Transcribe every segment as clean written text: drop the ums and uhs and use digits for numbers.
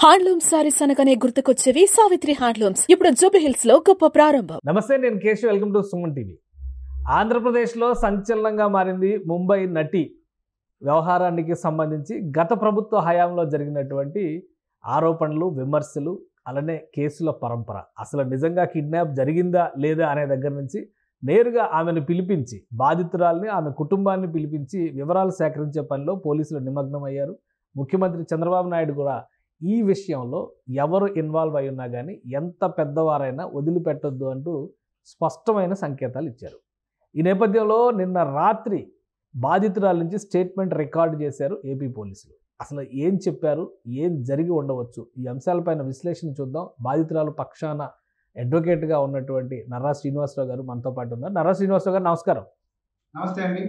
Handloom saris అనగానే గుర్తుకొచ్చేవి Savitri handlooms. ఇప్పుడు జూబ్లీహిల్స్ లో గొప్ప ప్రారంభం. నమస్తే, నేను Keshav. Welcome to Suman TV. ఆంధ్రప్రదేశ్లో సంచలనంగా మారింది ముంబై నటి వ్యవహారానికి సంబంధించి గత ప్రభుత్వ హయాంలో జరిగినటువంటి ఆరోపణలు, విమర్శలు, అలానే కేసుల పరంపర. అసలు నిజంగా కిడ్నాప్ జరిగిందా లేదా అనే దగ్గర నుంచి నేరుగా ఆమెను పిలిపించి, బాధితురాల్ని, ఆమె కుటుంబాన్ని పిలిపించి వివరాలు సేకరించే పనిలో పోలీసులు నిమగ్నమయ్యారు. ముఖ్యమంత్రి చంద్రబాబు నాయుడు కూడా ఈ విషయంలో ఎవరు ఇన్వాల్వ్ అయి ఉన్నా కానీ ఎంత పెద్దవారైనా వదిలిపెట్టొద్దు అంటూ స్పష్టమైన సంకేతాలు ఇచ్చారు. ఈ నేపథ్యంలో నిన్న రాత్రి బాధితురాల నుంచి స్టేట్మెంట్ రికార్డు చేశారు ఏపీ పోలీసులు. అసలు ఏం చెప్పారు, ఏం జరిగి ఉండవచ్చు, ఈ అంశాలపైన విశ్లేషణ చూద్దాం. బాధితురాలు పక్షాన అడ్వకేట్గా ఉన్నటువంటి నర్రా శ్రీనివాసరావు గారు మనతో పాటు ఉన్నారు. నర్రా శ్రీనివాసరావు గారు, నమస్కారం. నమస్తే అండి.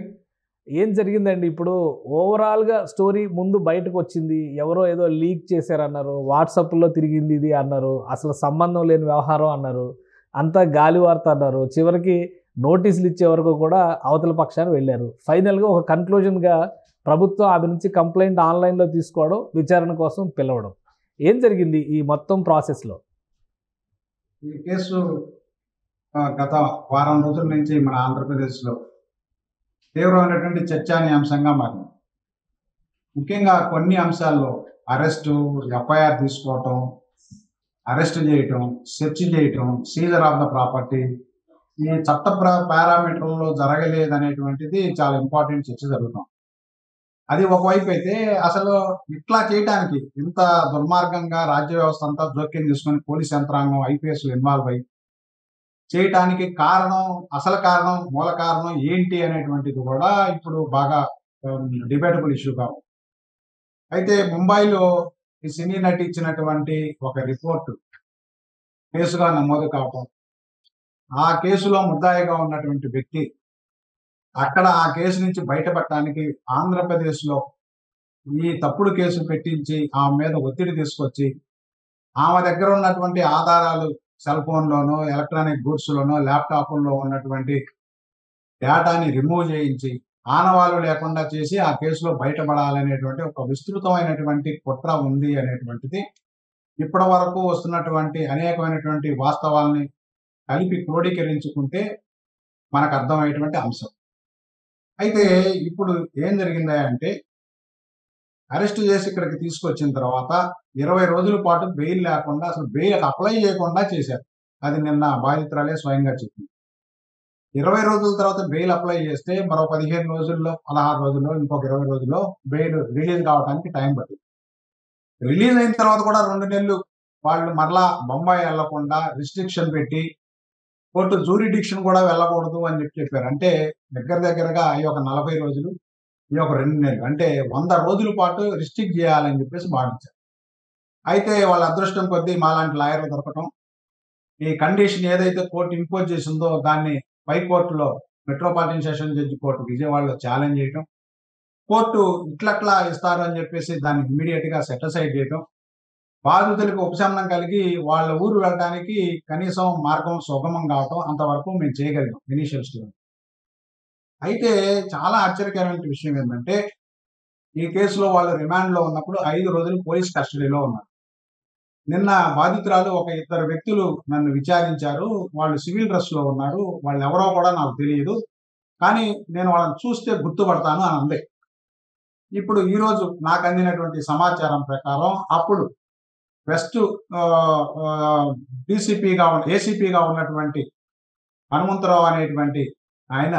ఏం జరిగిందండి? ఇప్పుడు ఓవరాల్గా స్టోరీ ముందు బయటకు వచ్చింది, ఎవరో ఏదో లీక్ చేశారన్నారు, వాట్సాప్లో తిరిగింది ఇది అన్నారు, అసలు సంబంధం లేని వ్యవహారం అన్నారు, అంతా గాలి వార్త అన్నారు. చివరికి నోటీసులు ఇచ్చే వరకు కూడా అవతల పక్షాన్ని వెళ్ళారు. ఫైనల్గా ఒక కన్క్లూజన్గా ప్రభుత్వం ఆమె నుంచి కంప్లైంట్ ఆన్లైన్లో తీసుకోవడం, విచారణ కోసం పిలవడం. ఏం జరిగింది ఈ మొత్తం ప్రాసెస్లో? ఈ కేసు గత వారం రోజుల నుంచి మన ఆంధ్రప్రదేశ్లో తీవ్రమైనటువంటి చర్చానీయాంశంగా మారింది. ముఖ్యంగా కొన్ని అంశాల్లో అరెస్టు, ఎఫ్ఐఆర్ తీసుకోవటం, అరెస్ట్ చేయటం, సెర్చ్ చేయటం, సీజర్ ఆఫ్ ద ప్రాపర్టీ, ఈ చట్ట పారామీటర్లో జరగలేదనేటువంటిది చాలా ఇంపార్టెంట్ చర్చ జరుగుతాం. అది ఒకవైపు అయితే, అసలు ఇట్లా చేయటానికి ఇంత దుర్మార్గంగా రాజ్య వ్యవస్థ అంతా జోక్యం చేసుకొని పోలీస్ యంత్రాంగం, ఐపీఎస్లు ఇన్వాల్వ్ అయ్యి చేయటానికి కారణం, అసలు కారణం, మూల కారణం ఏంటి అనేటువంటిది కూడా ఇప్పుడు బాగా డిబేటబుల్ ఇష్యూగా ఉంది. అయితే ముంబైలో ఈ సినీ నటి ఇచ్చినటువంటి ఒక రిపోర్టు కేసుగా నమోదు కావటం, ఆ కేసులో ముద్దాయిగా ఉన్నటువంటి వ్యక్తి అక్కడ ఆ కేసు నుంచి బయటపడటానికి ఆంధ్రప్రదేశ్లో ఈ తప్పుడు కేసు పెట్టించి ఆమె మీద ఒత్తిడి తీసుకొచ్చి ఆమె దగ్గర ఉన్నటువంటి ఆధారాలు సెల్ ఫోన్లోనో, ఎలక్ట్రానిక్ గూడ్స్లోనో, ల్యాప్టాప్లో ఉన్నటువంటి డేటాని రిమూవ్ చేయించి ఆనవాళ్ళు లేకుండా చేసి ఆ కేసులో బయటపడాలనేటువంటి ఒక విస్తృతమైనటువంటి కుట్ర ఉంది అనేటువంటిది ఇప్పటి వరకు వస్తున్నటువంటి అనేకమైనటువంటి వాస్తవాల్ని కలిపి క్రోడీకరించుకుంటే మనకు అర్థమయ్యేటువంటి అంశం. అయితే ఇప్పుడు ఏం జరిగిందా అంటే, అరెస్ట్ చేసి ఇక్కడికి తీసుకొచ్చిన తర్వాత 20 రోజుల పాటు బెయిల్ లేకుండా, అసలు బెయిల్ అప్లై చేయకుండా చేశారు. అది నిన్న బాధితురాలే స్వయంగా చెప్పింది. 20 రోజుల తర్వాత బెయిల్ అప్లై చేస్తే మరో 15 రోజుల్లో, 16 రోజుల్లో, ఇంకొక 20 రోజుల్లో బెయిల్ రిలీజ్ కావడానికి టైం పట్టింది. రిలీజ్ అయిన తర్వాత కూడా 2 నెలలు వాళ్ళు మరలా బొంబాయి వెళ్లకుండా రిస్ట్రిక్షన్ పెట్టి కోర్టు జూరిడిక్షన్ కూడా వెళ్ళకూడదు అని చెప్పారు. అంటే దగ్గరగా ఈ ఒక 40 రోజులు, ఈ ఒక 2 నెలలు, అంటే 100 రోజుల పాటు రిస్ట్రిక్ట్ చేయాలని చెప్పేసి భావించారు. అయితే వాళ్ళ అదృష్టం కొద్దీ మాలాంటి లాయర్లు దొరకటం, ఈ కండిషన్ ఏదైతే కోర్టు ఇంపోజ్ చేసిందో దాన్ని పైకోర్టులో, మెట్రోపాలిటన్ సెషన్ జడ్జి కోర్టు విజయవాడలో ఛాలెంజ్ చేయటం, కోర్టు ఇట్లట్లా ఇస్తారు అని చెప్పేసి దాన్ని ఇమ్మీడియట్ గా సెటిసైడ్ చేయటం, బాధితులకు ఉపశమనం కలిగి వాళ్ళ ఊరు వెళ్ళడానికి కనీసం మార్గం సుగమం కావటం, అంతవరకు మేము చేయగలిగాం ఇనీషియల్ స్టేజ్. అయితే చాలా ఆశ్చర్యకరమైన విషయం ఏంటంటే, ఈ కేసులో వాళ్ళు రిమాండ్లో ఉన్నప్పుడు 5 రోజులు పోలీస్ కస్టడీలో ఉన్నారు. నిన్న బాధితురాలు ఒక 2 వ్యక్తులు నన్ను విచారించారు. వాళ్ళు సివిల్ డ్రెస్లో ఉన్నారు, వాళ్ళు ఎవరో కూడా నాకు తెలియదు, కానీ నేను వాళ్ళని చూస్తే గుర్తుపడతాను అని అంది. ఇప్పుడు ఈరోజు నాకు అందినటువంటి సమాచారం ప్రకారం అప్పుడు వెస్ట్ ఏసీపీగా ఉన్నటువంటి హనుమంతరావు అనేటువంటి ఆయన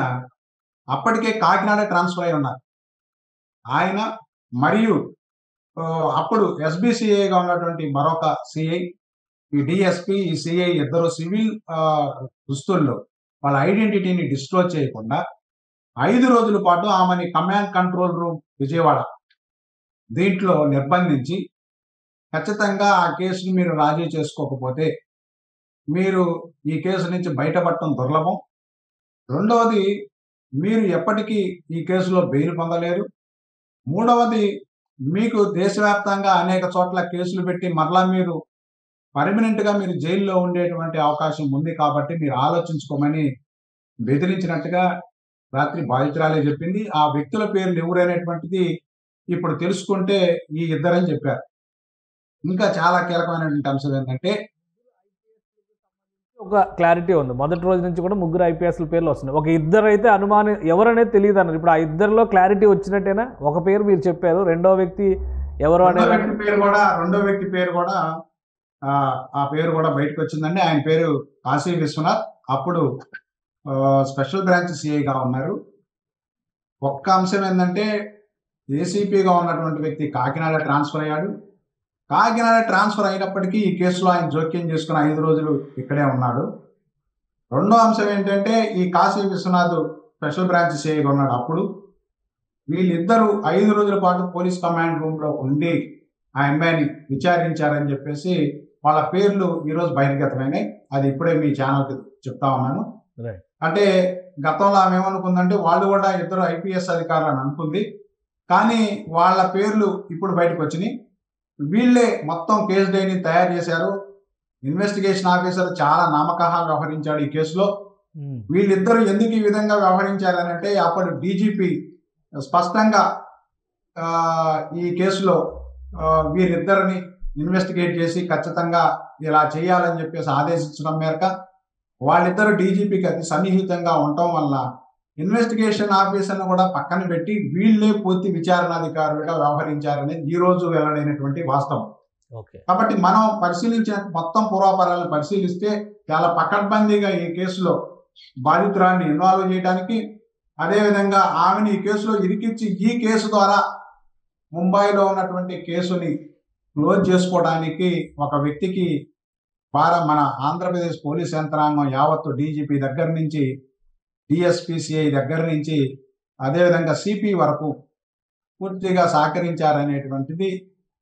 అప్పటికే కాకినాడ ట్రాన్స్ఫర్ అయి ఉన్నారు. ఆయన మరియు అప్పుడు ఎస్బిసిఐగా ఉన్నటువంటి మరొక సిఐ, ఈ డిఎస్పి, ఈ సిఐ ఇద్దరు సివిల్ దుస్తుల్లో వాళ్ళ ఐడెంటిటీని డిస్క్లోజ్ చేయకుండా 5 రోజుల పాటు ఆమెని కమాండ్ కంట్రోల్ రూమ్ విజయవాడ దీంట్లో నిర్బంధించి, ఖచ్చితంగా ఆ కేసుని మీరు రాజీ చేసుకోకపోతే మీరు ఈ కేసు నుంచి బయటపడటం దుర్లభం, రెండవది మీరు ఎప్పటికీ ఈ కేసులో బెయిల్ పొందలేరు, మూడవది మీకు దేశవ్యాప్తంగా అనేక చోట్ల కేసులు పెట్టి మరలా మీరు పర్మనెంట్గా మీరు జైల్లో ఉండేటువంటి అవకాశం ఉంది, కాబట్టి మీరు ఆలోచించుకోమని బెదిరించినట్టుగా రాత్రి బాధితురాలే చెప్పింది. ఆ వ్యక్తుల పేర్లు ఎవరైనటువంటిది ఇప్పుడు తెలుసుకుంటే ఈ ఇద్దరని చెప్పారు. ఇంకా చాలా కీలకమైనటువంటి అంశం ఏంటంటే ఒక క్లారిటీ ఉంది. మొదటి రోజు నుంచి కూడా ముగ్గురు ఐపీఎస్ల పేర్లు వస్తున్నాయి. ఒక ఇద్దరు అయితే అనుమానం ఎవరనేది తెలియదు అన్నారు. ఇప్పుడు ఆ ఇద్దరిలో క్లారిటీ వచ్చినట్టేనా? ఒక పేరు మీరు చెప్పారు, రెండో వ్యక్తి ఎవరు అనేది రెండో వ్యక్తి పేరు కూడా ఆ పేరు కూడా బయటకు వచ్చిందండి. ఆయన పేరు కాశీ విశ్వనాథ్. అప్పుడు స్పెషల్ బ్రాంచ్ సిఐగా ఉన్నారు. ఒక్క అంశం ఏంటంటే ఏసీపీగా ఉన్నటువంటి వ్యక్తి కాకినాడ ట్రాన్స్ఫర్ అయ్యాడు. కాకినాడ ట్రాన్స్ఫర్ అయినప్పటికీ ఈ కేసులో ఆయన జోక్యం చేసుకుని 5 రోజులు ఇక్కడే ఉన్నాడు. రెండో అంశం ఏంటంటే ఈ కాశీ విశ్వనాథ్ స్పెషల్ బ్రాంచ్ సిఐగా ఉన్నాడు. అప్పుడు వీళ్ళిద్దరూ 5 రోజుల పాటు పోలీస్ కమాండ్ రూమ్ లో ఉండి ఆ అమ్మాయిని విచారించారని చెప్పేసి వాళ్ళ పేర్లు ఈరోజు బహిర్గతమైనాయి. అది ఇప్పుడే మీ ఛానల్కి చెప్తా ఉన్నాను. అంటే గతంలో ఆమె ఏమనుకుందంటే వాళ్ళు కూడా ఇద్దరు ఐపీఎస్ అధికారులు అని అనుకుంది. కానీ వాళ్ళ పేర్లు ఇప్పుడు బయటకు వచ్చినాయి. వీళ్ళే మొత్తం కేసు డైరీని తయారు చేశారు. ఇన్వెస్టిగేషన్ ఆఫీసర్ చాలా నమ్మకంగా వ్యవహరించాడు ఈ కేసులో. వీళ్ళిద్దరూ ఎందుకు ఈ విధంగా వ్యవహరించారని అంటే అప్పుడు డీజీపీ స్పష్టంగా ఈ కేసులో వీరిద్దరిని ఇన్వెస్టిగేట్ చేసి ఖచ్చితంగా ఇలా చేయాలని చెప్పేసి ఆదేశించడం మేరకు వాళ్ళిద్దరు డీజీపీకి అతి సన్నిహితంగా ఉండటం వల్ల ఇన్వెస్టిగేషన్ ఆఫీసర్ను కూడా పక్కన పెట్టి వీళ్ళే పూర్తి విచారణాధికారులుగా వ్యవహరించారనేది ఈ రోజు వెల్లడైనటువంటి వాస్తవం. కాబట్టి మనం పరిశీలించిన మొత్తం పూర్వాపరాలను పరిశీలిస్తే చాలా పకడ్బందీగా ఈ కేసులో బాధితురాన్ని ఇన్వాల్వ్ చేయడానికి, అదేవిధంగా ఆమెను ఈ కేసులో ఇరికించి ఈ కేసు ద్వారా ముంబైలో ఉన్నటువంటి కేసుని క్లోజ్ చేసుకోవడానికి ఒక వ్యక్తికి మన ఆంధ్రప్రదేశ్ పోలీస్ యంత్రాంగం యావత్తు డీజీపీ దగ్గర నుంచి డిఎస్పీసీఐ దగ్గర నుంచి అదేవిధంగా సిపి వరకు పూర్తిగా సహకరించారనేటువంటిది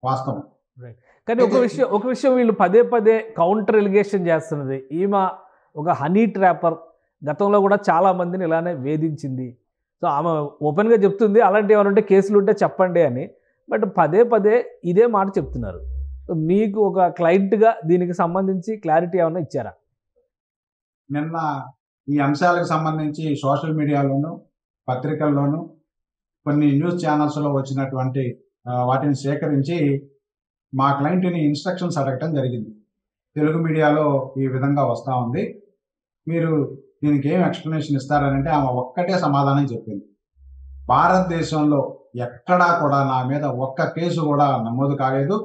వాస్తవం. కానీ ఒక విషయం వీళ్ళు పదే పదే కౌంటర్ ఎలిగేషన్ చేస్తున్నది. ఈమె ఒక హనీ ట్రాపర్, గతంలో కూడా చాలా మందిని ఇలానే వేధించింది. సో ఆమె ఓపెన్గా చెప్తుంది అలాంటి ఏమైనా కేసులు ఉంటే చెప్పండి అని. బట్ పదే పదే ఇదే మాట చెప్తున్నారు. మీకు ఒక క్లయింట్గా దీనికి సంబంధించి క్లారిటీ ఏమైనా ఇచ్చారా? నిన్న ఈ అంశాలకు సంబంధించి సోషల్ మీడియాలోను పత్రికల్లోనూ కొన్ని న్యూస్ ఛానల్స్లో వచ్చినటువంటి వాటిని సేకరించి మా క్లయింట్ని ఇన్స్ట్రక్షన్స్ అడగటం జరిగింది. తెలుగు మీడియాలో ఈ విధంగా వస్తూ ఉంది, మీరు దీనికి ఏం ఎక్స్ప్లెనేషన్ ఇస్తారనంటే ఆమె ఒక్కటే సమాధానం చెప్పింది. భారతదేశంలో ఎక్కడా కూడా నా మీద ఒక్క కేసు కూడా నమోదు కాలేదు.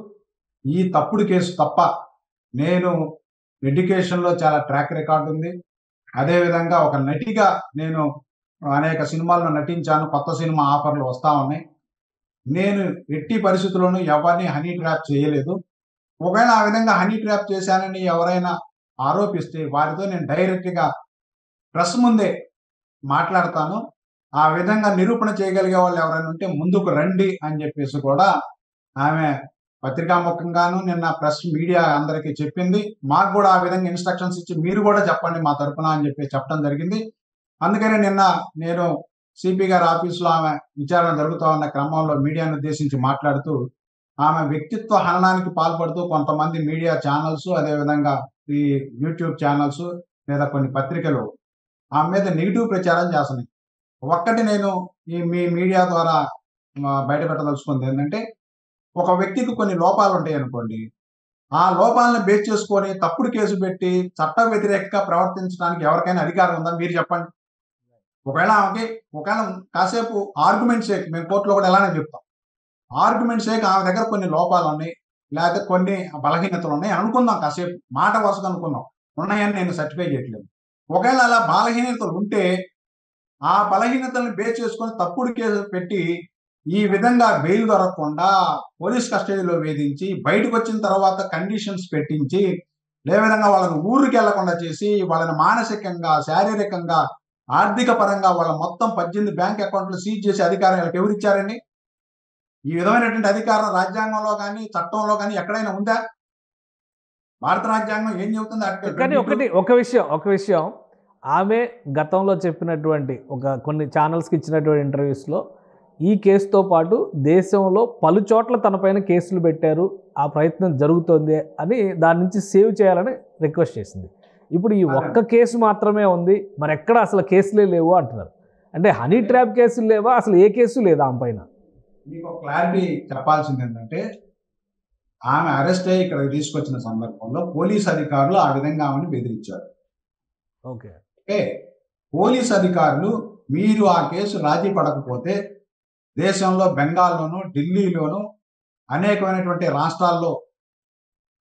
ఈ తప్పుడు కేసు తప్ప నేను ఎడ్యుకేషన్లో చాలా ట్రాక్ రికార్డు ఉంది. అదేవిధంగా ఒక నటిగా నేను అనేక సినిమాల్లో నటించాను. కొత్త సినిమా ఆఫర్లు వస్తూ ఉన్నాయి. నేను ఎట్టి పరిస్థితుల్లోనూ ఎవరిని హనీ ట్రాప్ చేయలేదు. ఒకవేళ ఆ విధంగా హనీ ట్రాప్ చేశానని ఎవరైనా ఆరోపిస్తే వారితో నేను డైరెక్ట్గా ప్రెస్ ముందే మాట్లాడతాను. ఆ విధంగా నిరూపణ చేయగలిగే వాళ్ళు ఎవరైనా ఉంటే ముందుకు రండి అని చెప్పేసి కూడా ఆమె పత్రికాముఖంగాను నిన్న ప్రెస్ మీడియా అందరికీ చెప్పింది. మాకు కూడా ఆ విధంగా ఇన్స్ట్రక్షన్స్ ఇచ్చి మీరు కూడా చెప్పండి మా తరపున అని చెప్పి చెప్పడం జరిగింది. అందుకనే నిన్న నేను సిపి గారి ఆఫీసులో ఆమె విచారణ జరుగుతూ ఉన్న క్రమంలో మీడియాను ఉద్దేశించి మాట్లాడుతూ ఆమె వ్యక్తిత్వ హననానికి పాల్పడుతూ కొంతమంది మీడియా ఛానల్స్, అదేవిధంగా ఈ యూట్యూబ్ ఛానల్స్ లేదా కొన్ని పత్రికలు ఆమె మీద నెగిటివ్ ప్రచారం చేస్తున్నాయి. ఒక్కటి నేను మీ మీడియా ద్వారా బయట పెట్టదలుచుకుంది ఏంటంటే, ఒక వ్యక్తికి కొన్ని లోపాలు ఉంటాయి అనుకోండి, ఆ లోపాలను బేస్ చేసుకొని తప్పుడు కేసు పెట్టి చట్ట వ్యతిరేకంగా ప్రవర్తించడానికి ఎవరికైనా అధికారం ఉందా మీరు చెప్పండి. ఒకవేళ కాసేపు ఆర్గ్యుమెంట్ సేక్, మేము కోర్టులో కూడా ఎలానే చెప్తాం, ఆర్గ్యుమెంట్ సేక్ ఆమె దగ్గర కొన్ని లోపాలు ఉన్నాయి లేకపోతే కొన్ని బలహీనతలు ఉన్నాయి అనుకుందాం, కాసేపు మాట వరుసగా అనుకుందాం, ఉన్నాయని నేను సర్టిఫై చేయట్లేదు. ఒకవేళ అలా బలహీనతలు ఉంటే ఆ బలహీనతలను బేస్ చేసుకొని తప్పుడు కేసు పెట్టి ఈ విధంగా బెయిల్ దొరకకుండా పోలీస్ కస్టడీలో వేధించి బయటకు వచ్చిన తర్వాత కండిషన్స్ పెట్టించి లేవిధంగా వాళ్ళని ఊరికి వెళ్లకుండా చేసి వాళ్ళని మానసికంగా, శారీరకంగా, ఆర్థిక పరంగా వాళ్ళ మొత్తం 18 బ్యాంక్ అకౌంట్లు సీజ్ చేసే అధికారం వీళ్ళకి ఎవరు ఇచ్చారండి? ఈ విధమైనటువంటి అధికారం రాజ్యాంగంలో కానీ చట్టంలో కానీ ఎక్కడైనా ఉందా? భారత రాజ్యాంగం ఏం చెబుతుంది? కానీ ఒక విషయం ఆమె గతంలో చెప్పినటువంటి కొన్ని ఛానల్స్కి ఇచ్చినటువంటి ఇంటర్వ్యూస్లో ఈ కేసుతో పాటు దేశంలో పలు చోట్ల తనపైన కేసులు పెట్టారు, ఆ ప్రయత్నం జరుగుతోంది అని దాని నుంచి సేవ్ చేయాలని రిక్వెస్ట్ చేసింది. ఇప్పుడు ఈ ఒక్క కేసు మాత్రమే ఉంది, మరి ఎక్కడ అసలు కేసులే లేవు అంటున్నారు. అంటే హనీ ట్రాప్ కేసులు లేవా, అసలు ఏ కేసు లేదా ఆమె పైన? మీకు క్లారిటీ చెప్పాల్సింది ఏంటంటే, ఆమె అరెస్ట్ అయ్యి ఇక్కడికి తీసుకొచ్చిన సందర్భంలో పోలీస్ అధికారులు ఆ విధంగా ఆమెను బెదిరించారు. ఓకే. ఓకే, పోలీస్ అధికారులు మీరు ఆ కేసు రాజీ పడకపోతే దేశంలో బెంగాల్లోను ఢిల్లీలోను అనేకమైనటువంటి రాష్ట్రాల్లో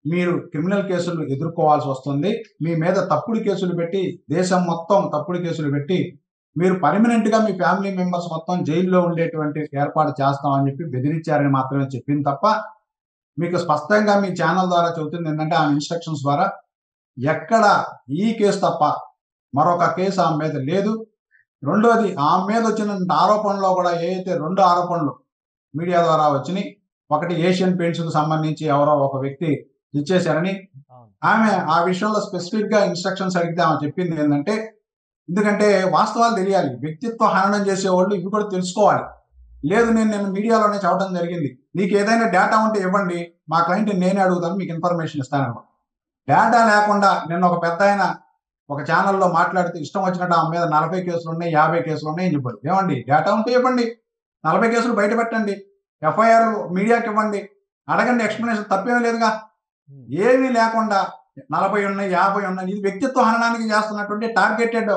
మీరు క్రిమినల్ కేసులు ఎదుర్కోవాల్సి వస్తుంది, మీ మీద తప్పుడు కేసులు పెట్టి దేశం మొత్తం తప్పుడు కేసులు పెట్టి మీరు పర్మనెంట్ గా మీ ఫ్యామిలీ మెంబర్స్ మొత్తం జైల్లో ఉండేటువంటి ఏర్పాటు చేస్తామని చెప్పి బెదిరించారని మాత్రమే చెప్పింది తప్ప, మీకు స్పష్టంగా మీ ఛానల్ ద్వారా చెబుతుంది ఏంటంటే ఆమె ఇన్స్ట్రక్షన్స్ ద్వారా ఎక్కడ ఈ కేసు తప్ప మరొక కేసు ఆమె మీద లేదు. రెండోది, ఆమె మీద వచ్చిన ఆరోపణలో కూడా ఏదైతే 2 ఆరోపణలు మీడియా ద్వారా వచ్చినాయి, ఒకటి ఏషియన్ పెయింట్స్ కు సంబంధించి ఎవరో ఒక వ్యక్తి ఇచ్చేశారని, ఆమె ఆ విషయంలో స్పెసిఫిక్ గా ఇన్స్ట్రక్షన్స్ అడిగితే ఆమె చెప్పింది ఏంటంటే, ఎందుకంటే వాస్తవాలు తెలియాలి, వ్యక్తిత్వ హననం చేసేవాళ్ళు ఇవి కూడా తెలుసుకోవాలి. లేదు నేను మీడియాలోనే చెప్పడం జరిగింది, మీకు ఏదైనా డేటా ఉంటే ఇవ్వండి, మా క్లయింట్ నేనే అడుగుతాను, మీకు ఇన్ఫర్మేషన్ ఇస్తాను. డేటా లేకుండా నిన్న ఒక పెద్ద ఆయన ఒక ఛానల్లో మాట్లాడితే ఇష్టం వచ్చినట్టు ఆమె మీద 40 కేసులు ఉన్నాయి, 50 కేసులు ఉన్నాయి అని చెప్పాడు. ఏమండి, డేటా ఉంటే ఇవ్వండి, 40 కేసులు బయట పెట్టండి, ఎఫ్ఐఆర్ మీడియాకి ఇవ్వండి, అడగండి, ఎక్స్ప్లెనేషన్ తప్పేమీ లేదుగా. ఏమీ లేకుండా 40 ఉన్నాయి, 50 ఉన్నాయి, ఇది వ్యక్తిత్వ హననానికి చేస్తున్నటువంటి టార్గెటెడ్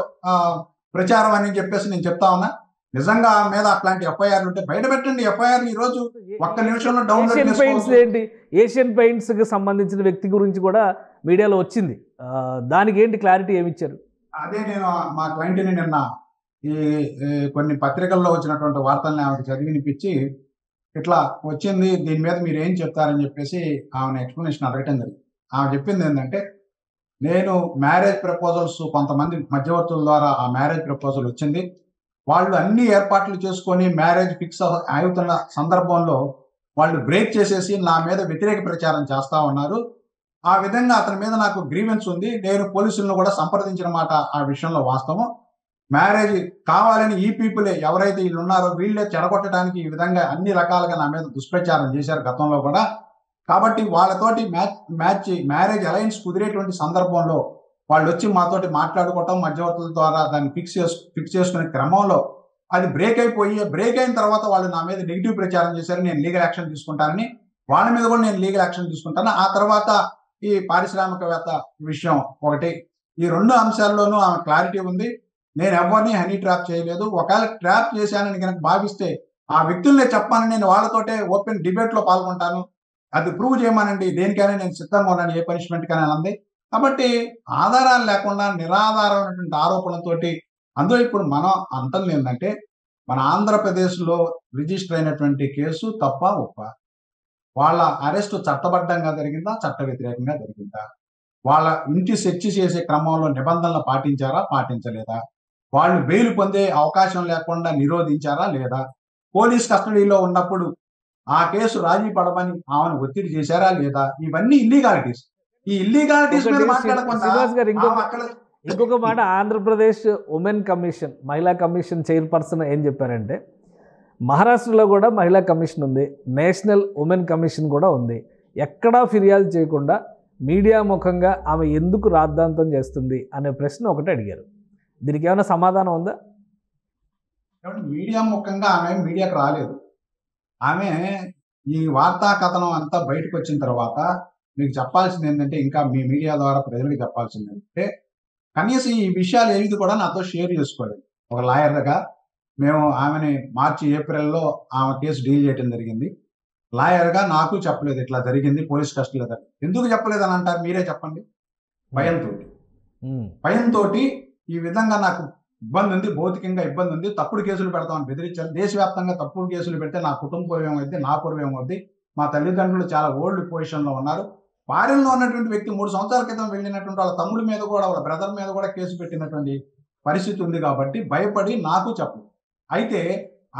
ప్రచారం అని చెప్పేసి నేను చెప్తా ఉన్నా. నిజంగా ఆ మీద అట్లాంటి ఎఫ్ఐఆర్లు ఉంటే బయట పెట్టండి. ఎఫ్ఐఆర్ ఈ రోజు ఒక్క నిమిషంలో డౌన్లోడ్ చేసుకోవచ్చు. ఏషియన్ పెయింట్స్ కి సంబంధించిన వ్యక్తి గురించి కూడా మీడియాలో వచ్చింది, దానికి ఏంటి క్లారిటీ ఏమి ఇచ్చారు? అదే నేను మా క్లయింట్ని నిన్న ఈ కొన్ని పత్రికల్లో వచ్చినటువంటి వార్తల్ని ఆమెకు చదివినిపించి ఇట్లా వచ్చింది, దీని మీద మీరు ఏం చెప్తారని చెప్పేసి ఆమెను ఎక్స్ప్లెనేషన్ అడగటం జరిగింది. ఆమె చెప్పింది ఏంటంటే, నేను మ్యారేజ్ ప్రపోజల్స్ కొంతమంది మధ్యవర్తుల ద్వారా ఆ మ్యారేజ్ ప్రపోజల్ వచ్చింది, వాళ్ళు అన్ని ఏర్పాట్లు చేసుకొని మ్యారేజ్ ఫిక్స్ అవుతున్న సందర్భంలో వాళ్ళు బ్రేక్ చేసేసి నా మీద వ్యతిరేక ప్రచారం చేస్తా ఉన్నారు. ఆ విధంగా అతని మీద నాకు గ్రీవెన్స్ ఉంది, నేను పోలీసులను కూడా సంప్రదించిన మాట ఆ విషయంలో వాస్తవం. మ్యారేజ్ కావాలని ఈ పీపులే ఎవరైతే వీళ్ళు ఉన్నారో వీళ్ళే చెడగొట్టడానికి ఈ విధంగా అన్ని రకాలుగా నా మీద దుష్ప్రచారం చేశారు గతంలో కూడా. కాబట్టి వాళ్ళతోటి మ్యారేజ్ అలయన్స్ కుదిరేటువంటి సందర్భంలో వాళ్ళు వచ్చి మాతోటి మాట్లాడుకోవటం, మధ్యవర్తుల ద్వారా దాన్ని ఫిక్స్ చేసుకునే క్రమంలో అది బ్రేక్ అయిన తర్వాత వాళ్ళు నా మీద నెగిటివ్ ప్రచారం చేశారు, నేను లీగల్ యాక్షన్ తీసుకుంటానని, వాళ్ళ మీద కూడా నేను లీగల్ యాక్షన్ తీసుకుంటాను. ఆ తర్వాత ఈ పారిశ్రామికవేత్త విషయం ఒకటి, ఈ 2 అంశాల్లోనూ ఆమె క్లారిటీ ఉంది. నేను ఎవరిని హనీ ట్రాప్ చేయలేదు, ఒకవేళ ట్రాప్ చేశానని కనుక భావిస్తే ఆ వ్యక్తుల్నే చెప్పాలని నేను వాళ్ళతోటే ఓపెన్ డిబేట్ లో పాల్గొంటాను, అది ప్రూవ్ చేయమనండి, దేనికైనా నేను సిద్ధంగా ఉన్నాను, ఏ పనిష్మెంట్ కానీ అంది. కాబట్టి ఆధారాలు లేకుండా నిరాధారమైనటువంటి ఆరోపణలతోటి, అందులో ఇప్పుడు మనం అంటుంది ఏంటంటే, మన ఆంధ్రప్రదేశ్లో రిజిస్టర్ అయినటువంటి కేసు తప్ప ఒప్ప, వాళ్ళ అరెస్టు చట్టబద్ధంగా జరిగిందా, చట్ట వ్యతిరేకంగా జరిగిందా, వాళ్ళ ఇంటి సెర్చ్ చేసే క్రమంలో నిబంధనలు పాటించారా, పాటించలేదా, వాళ్ళు బెయిల్ పొందే అవకాశం లేకుండా నిరోధించారా లేదా, పోలీస్ కస్టడీలో ఉన్నప్పుడు ఆ కేసు రాజీ పడమని ఆమెను ఒత్తిడి చేశారా లేదా, ఇవన్నీ ఇల్లీగాలిటీస్. ఈ ఇల్లీగాలిటీస్ మీద మాట్లాడకుండా ఇంకొక మాట, ఆంధ్రప్రదేశ్ ఉమెన్ కమిషన్, మహిళా కమిషన్ చైర్పర్సన్ ఏం చెప్పారంటే, మహారాష్ట్రలో కూడా మహిళా కమిషన్ ఉంది, నేషనల్ ఉమెన్ కమిషన్ కూడా ఉంది, ఎక్కడా ఫిర్యాదు చేయకుండా మీడియా ముఖంగా ఆమె ఎందుకు రాద్ధాంతం చేస్తుంది అనే ప్రశ్న ఒకటి అడిగారు. దీనికి ఏమైనా సమాధానం ఉందా? మీడియా ముఖంగా ఆమె మీడియాకు రాలేదు. ఆమె ఈ వార్తా కథనం అంతా బయటకు వచ్చిన తర్వాత మీకు చెప్పాల్సింది ఏంటంటే, ఇంకా మీ మీడియా ద్వారా ప్రజలకు చెప్పాల్సింది ఏంటంటే, కనీసం ఈ విషయాలు ఏది కూడా నాతో షేర్ చేసుకోలేదు. ఒక లాయర్గా మేము ఆమెని మార్చి ఏప్రిల్లో ఆమె కేసు డీల్ చేయడం జరిగింది. లాయర్గా నాకు చెప్పలేదు ఇట్లా జరిగింది, పోలీస్ కస్టడీలో జరిగింది. ఎందుకు చెప్పలేదు అని అంటారు, మీరే చెప్పండి. భయంతో ఈ విధంగా నాకు ఇబ్బంది ఉంది, భౌతికంగా ఇబ్బంది ఉంది, తప్పుడు కేసులు పెడతామని బెదిరించారు. దేశవ్యాప్తంగా తప్పుడు కేసులు పెడితే నా కుటుంబం ఏమవుద్ది, నా పూర్వం ఏమవుద్ది, మా తల్లిదండ్రులు చాలా ఓల్డ్ పొజిషన్లో ఉన్నారు, ఫారిన్లో ఉన్నటువంటి వ్యక్తి 3 సంవత్సరాల క్రితం వెళ్ళినటువంటి వాళ్ళ తమ్ముడి మీద కూడా, వాళ్ళ బ్రదర్ మీద కూడా కేసు పెట్టినటువంటి పరిస్థితి ఉంది. కాబట్టి భయపడి నాకు చెప్పు. అయితే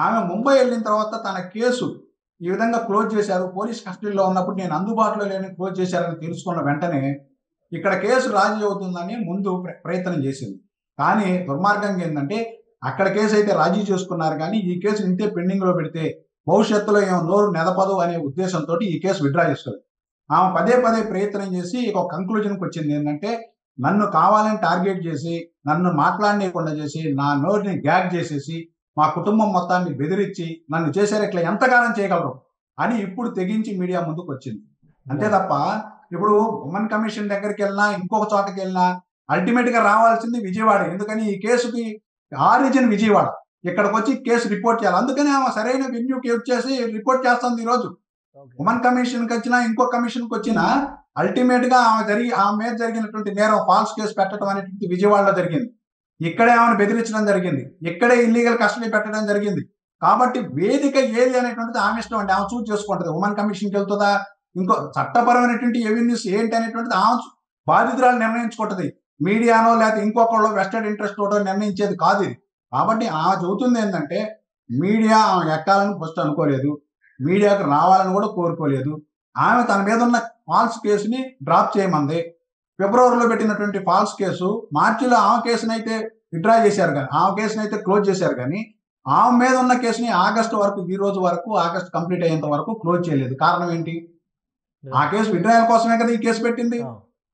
ఆమె ముంబై వెళ్ళిన తర్వాత తన కేసు ఈ విధంగా క్లోజ్ చేశారు, పోలీస్ కస్టడీలో ఉన్నప్పుడు నేను అందుబాటులో లేని క్లోజ్ చేశారని తెలుసుకున్న వెంటనే ఇక్కడ కేసు రాజీ అవుతుందని ముందు ప్రయత్నం చేసింది. కానీ దుర్మార్గంగా ఏంటంటే, అక్కడ కేసు అయితే రాజీ చేసుకున్నారు, కానీ ఈ కేసు ఇంతే పెండింగ్ లో పెడితే భవిష్యత్తులో ఏమో నోరు నెదపదు అనే ఉద్దేశంతో ఈ కేసు విత్డ్రా చేసుకోలేదు. ఆమె పదే ప్రయత్నం చేసి ఒక కంక్లూజన్కి వచ్చింది ఏంటంటే, నన్ను కావాలని టార్గెట్ చేసి, నన్ను మాట్లాడలేకుండా చేసి, నా నోరుని గ్యాగ్ చేసేసి, మా కుటుంబం మొత్తాన్ని బెదిరించి నన్ను చేశారు, ఇట్లా ఎంతకాలం చేయగలరు అని ఇప్పుడు తెగించి మీడియా ముందుకు వచ్చింది. అంతే తప్ప ఇప్పుడు ఉమెన్ కమిషన్ దగ్గరికి వెళ్ళినా ఇంకొక చోటకి వెళ్ళినా అల్టిమేట్ గా రావాల్సింది విజయవాడ. ఎందుకని ఈ కేసుకి ఆరిజిన్ విజయవాడ. ఇక్కడికి వచ్చి కేసు రిపోర్ట్ చేయాలి. అందుకని ఆమె సరైన వెన్యూకి వచ్చేసి రిపోర్ట్ చేస్తుంది. ఈ రోజు ఉమెన్ కమిషన్కి వచ్చినా ఇంకో కమిషన్కి వచ్చినా అల్టిమేట్ గా ఆమె మీద జరిగినటువంటి నేరం ఫాల్స్ కేసు పెట్టడం అనేటువంటి విజయవాడలో జరిగింది. ఇక్కడే ఆమెను బెదిరించడం జరిగింది. ఇక్కడే ఇల్లీగల్ కస్టడీ పెట్టడం జరిగింది. కాబట్టి వేదిక ఏది అనేటువంటిది ఆమె ఇష్టం అండి. ఆమె చూస్ చేసుకుంటది. ఉమెన్ కమిషన్కి వెళ్తుందా, ఇంకో చట్టపరమైనటువంటి ఎవెన్యూస్ ఏంటి అనేటువంటిది ఆమె బాధితురాలు నిర్ణయించుకుంటది. మీడియానో లేకపోతే ఇంకొకళ్ళు వెస్టెడ్ ఇంట్రెస్ట్ తోటో నిర్ణయించేది కాదు ఇది. కాబట్టి ఆమె చెబుతుంది ఏంటంటే మీడియా ఆమె ఎక్కాలని ఫస్ట్ అనుకోలేదు, మీడియాకు రావాలని కూడా కోరుకోలేదు. ఆమె తన మీద ఉన్న ఫాల్స్ కేసుని డ్రాప్ చేయమంది. ఫిబ్రవరిలో పెట్టినటువంటి ఫాల్స్ కేసు మార్చిలో ఆమె కేసుని అయితే విత్డ్రా చేశారు, కానీ ఆమె కేసుని అయితే క్లోజ్ చేశారు. కానీ ఆమె మీద ఉన్న కేసుని ఆగస్టు వరకు, ఈ రోజు వరకు ఆగస్ట్ కంప్లీట్ అయ్యేంత వరకు క్లోజ్ చేయలేదు. కారణం ఏంటి? ఆ కేసు విత్డ్రాయల్ కోసమే కదా ఈ కేసు పెట్టింది.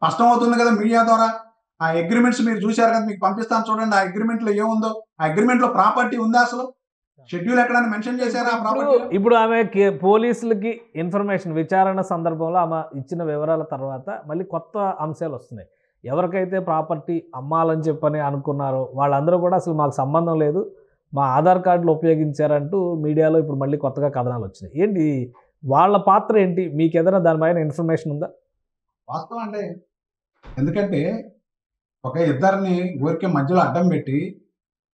కష్టం అవుతుంది కదా మీడియా ద్వారా. ఆ అగ్రిమెంట్స్ మీరు చూశారు కదా, మీకు పంపిస్తాను చూడండి. ఆ అగ్రిమెంట్ లో ఏముందో, ఆ అగ్రిమెంట్ లో ప్రాపర్టీ ఉందా, అసలు షెడ్యూల్ ఎక్కడైనా మెన్షన్ చేశారా ఆ ప్రాపర్టీ? ఇప్పుడు ఆమె పోలీసులకి ఇన్ఫర్మేషన్ విచారణ సందర్భంలో ఆమె ఇచ్చిన వివరాల తర్వాత మళ్ళీ కొత్త అంశాలు వస్తున్నాయి. ఎవరికైతే ప్రాపర్టీ అమ్మాలని చెప్పని అనుకున్నారో వాళ్ళందరూ కూడా అసలు మాకు సంబంధం లేదు, మా ఆధార్ కార్డులు ఉపయోగించారంటూ మీడియాలో ఇప్పుడు మళ్ళీ కొత్తగా కథనాలు వచ్చినాయి. ఏంటి వాళ్ళ పాత్ర ఏంటి? మీకు ఏదైనా దానిపైన ఇన్ఫర్మేషన్ ఉందా? వాస్తవం అంటే, ఎందుకంటే ఒక ఇద్దరిని ఊరికే మధ్యలో అడ్డం పెట్టి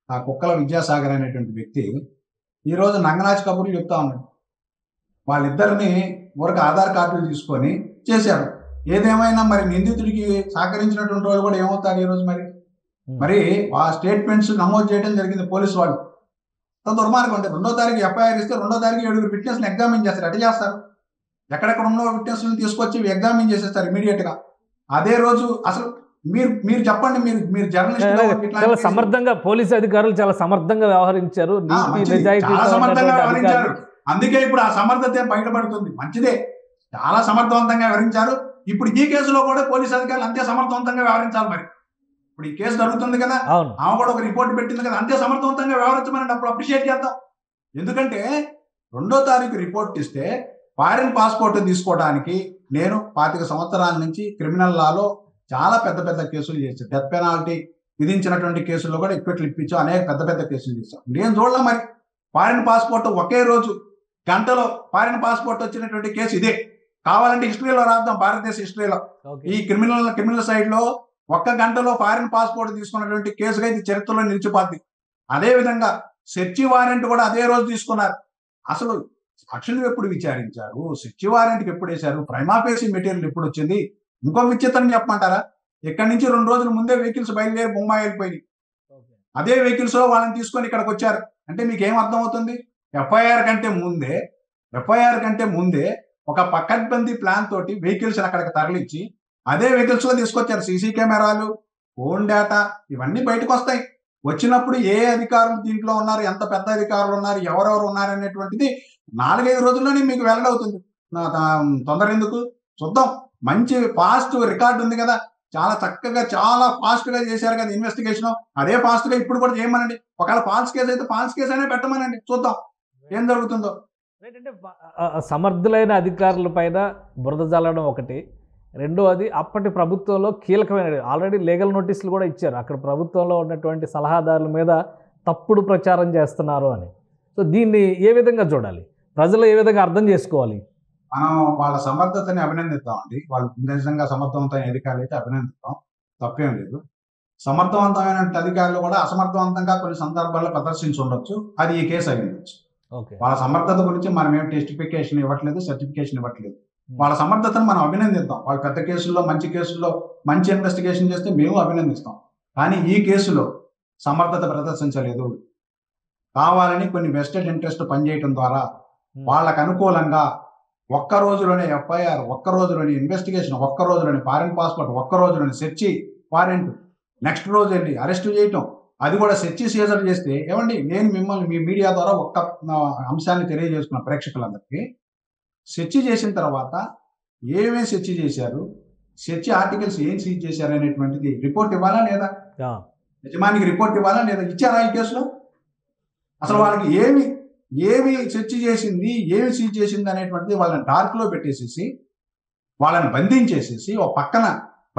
ఆ కుక్కల విద్యాసాగర్ అనేటువంటి వ్యక్తి ఈరోజు నంగనాచి కబుర్లు చెప్తా ఉన్నాడు. వాళ్ళిద్దరిని ఊరికి ఆధార్ కార్డులు తీసుకొని చేశారు. ఏదేమైనా మరి నిందితుడికి సహకరించినటువంటి వాళ్ళు కూడా ఏమవుతారు ఈరోజు? మరి ఆ స్టేట్మెంట్స్ నమోదు చేయడం జరిగింది పోలీసు వాళ్ళు. దుర్మార్గం అంటే 2వ తారీఖు ఎఫ్ఐఆర్ ఇస్తే 2వ తారీఖు 7 విట్నెస్ని ఎగ్జామిన్ చేస్తారు. ఎట్లా చేస్తారు? ఎక్కడెక్కడ ఉన్న విట్నెస్లను తీసుకొచ్చి ఎగ్జామిన్ చేసేస్తారు ఇమీడియట్ గా. అదే రోజు అసలు మీరు చెప్పండి, మీరు జర్నలిస్ట్ చాలా సమర్థంగా పోలీసు అధికారులు చాలా సమర్థంగా వ్యవహరించారు, చాలా సమర్థంగా వ్యవహరించారు. అందుకే ఇప్పుడు ఆ సమర్థత బయటపడుతుంది. మంచిదే, చాలా సమర్థవంతంగా వ్యవహరించారు. ఇప్పుడు ఈ కేసులో కూడా పోలీసు అధికారులు అంతే సమర్థవంతంగా వ్యవహరించాలి. మరి ఇప్పుడు ఈ కేసు జరుగుతుంది కదా, ఆమె కూడా ఒక రిపోర్ట్ పెట్టింది కదా, అంతే సమర్థవంతంగా వ్యవహరించమని అప్పుడు అప్రిషియేట్ చేద్దాం. ఎందుకంటే 2వ తారీఖు రిపోర్ట్ ఇస్తే ఫారిన్ పాస్పోర్ట్ తీసుకోవడానికి నేను 25 సంవత్సరాల నుంచి క్రిమినల్ లాలో చాలా పెద్ద పెద్ద కేసులు చేశాను. డెత్ పెనాల్టీ విధించినటువంటి కేసుల్లో కూడా ఇప్పట్లు ఇప్పించాం, అనేక పెద్ద పెద్ద కేసులు చేశాం. నేను చూడలే మరి ఫారిన్ పాస్పోర్ట్ ఒకే రోజు గంటలో ఫారిన్ పాస్పోర్ట్ వచ్చినటువంటి కేసు ఇదే. కావాలంటే హిస్టరీలో రాద్దాం, భారతదేశ హిస్టరీలో ఈ క్రిమినల్ సైడ్ లో 1 గంటలో ఫారిన్ పాస్పోర్ట్ తీసుకున్నటువంటి కేసుగా ఇది చరిత్రలో నిలిచిపోద్ది. అదే విధంగా సెర్చి వారెంట్ కూడా అదే రోజు తీసుకున్నారు. అసలు సాక్షులు ఎప్పుడు విచారించారు, సెర్చి వారెంట్కి ఎప్పుడు వేశారు, ప్రైమాఫేసి మెటీరియల్ ఎప్పుడు వచ్చింది? ఇంకో విచిత్రం చెప్పమంటారా? ఇక్కడి నుంచి 2 రోజుల ముందే వెహికల్స్ బయలుదేరి బొంబాయి వెళ్ళిపోయి అదే వెహికల్స్ లో వాళ్ళని తీసుకొని ఇక్కడికి వచ్చారు. అంటే మీకు ఏం అర్థం అవుతుంది? ఎఫ్ఐఆర్ కంటే ముందే ఒక పకడ్బందీ ప్లాన్ తోటి వెహికల్స్ అక్కడికి తరలించి అదే వెహికల్స్ లో తీసుకొచ్చారు. సీసీ కెమెరాలు, ఫోన్ డేటా ఇవన్నీ బయటకు వస్తాయి. వచ్చినప్పుడు ఏ అధికారులు దీంట్లో ఉన్నారు, ఎంత పెద్ద అధికారులు ఉన్నారు, ఎవరెవరు ఉన్నారు అనేటువంటిది 4-5 రోజుల్లోనే మీకు వెల్లడవుతుంది. తొందర ఎందుకు? చూద్దాం. మంచి ఫాస్ట్ రికార్డు ఉంది కదా, చాలా చక్కగా చాలా ఫాస్ట్ గా చేశారు కదా ఇన్వెస్టిగేషన్. అదే ఫాస్ట్ గా ఇప్పుడు కూడా చేయమనండి. ఒకవేళ ఫాల్స్ కేసు అయితే ఫాల్స్ కేసు అనే పెట్టమనండి, చూద్దాం ఏం జరుగుతుందో. అంటే సమర్థులైన అధికారుల పైన బురద జల్లడం ఒకటి, రెండోది అప్పటి ప్రభుత్వంలో కీలకమైన ఆల్రెడీ లీగల్ నోటీసులు కూడా ఇచ్చారు. అక్కడ ప్రభుత్వంలో ఉన్నటువంటి సలహాదారుల మీద తప్పుడు ప్రచారం చేస్తున్నారు అని. సో దీన్ని ఏ విధంగా చూడాలి, ప్రజలు ఏ విధంగా అర్థం చేసుకోవాలి? మనం వాళ్ళ సమర్థతని అభినందిద్దామండి. వాళ్ళు నిజంగా సమర్థవంతమైన అధికారులు అయితే అభినందిద్దాం, తప్పేం లేదు. సమర్థవంతమైన అధికారులు కూడా అసమర్థవంతంగా కొన్ని సందర్భాల్లో ప్రదర్శించి ఉండొచ్చు, అది ఈ కేసు అయి ఉండొచ్చు. వాళ్ళ సమర్థత గురించి మనం ఏం టెస్టిఫికేషన్ ఇవ్వట్లేదు, సర్టిఫికేషన్ ఇవ్వట్లేదు. వాళ్ళ సమర్థతను మనం అభినందిద్దాం. వాళ్ళు పెద్ద కేసుల్లో మంచి కేసుల్లో మంచి ఇన్వెస్టిగేషన్ చేస్తే మేము అభినందిస్తాం. కానీ ఈ కేసులో సమర్థత ప్రదర్శించలేదు. కావాలని కొన్ని వెస్టెడ్ ఇంట్రెస్ట్ పనిచేయడం ద్వారా వాళ్ళకు అనుకూలంగా ఒక్క రోజులోనే ఎఫ్ఐఆర్, ఒక్క రోజులోని ఇన్వెస్టిగేషన్, ఒక్క రోజులోని ఫారిన్ పాస్పోర్ట్, ఒక్క రోజులోని సెర్చి వారెంట్, నెక్స్ట్ రోజు వెళ్ళి అరెస్ట్ చేయటం, అది కూడా సెర్చి సీజర్ చేస్తే ఏమండి, నేను మిమ్మల్ని మీ మీడియా ద్వారా ఒక్క అంశాన్ని తెలియజేసుకున్న ప్రేక్షకులందరికీ, సెర్చి చేసిన తర్వాత ఏమేమి సెర్చి చేశారు, సెర్చి ఆర్టికల్స్ ఏం సీజ్ చేశారు అనేటువంటిది రిపోర్ట్ ఇవ్వాలా లేదా? యజమానికి రిపోర్ట్ ఇవ్వాలా లేదా? ఇచ్చారా ఈ కేసులో? అసలు వాళ్ళకి ఏమి సెర్చ్ చేసింది, ఏమి సీజ్ చేసింది అనేటువంటిది వాళ్ళని డార్క్ లో పెట్టేసేసి వాళ్ళని బంధించేసేసి ఒక పక్కన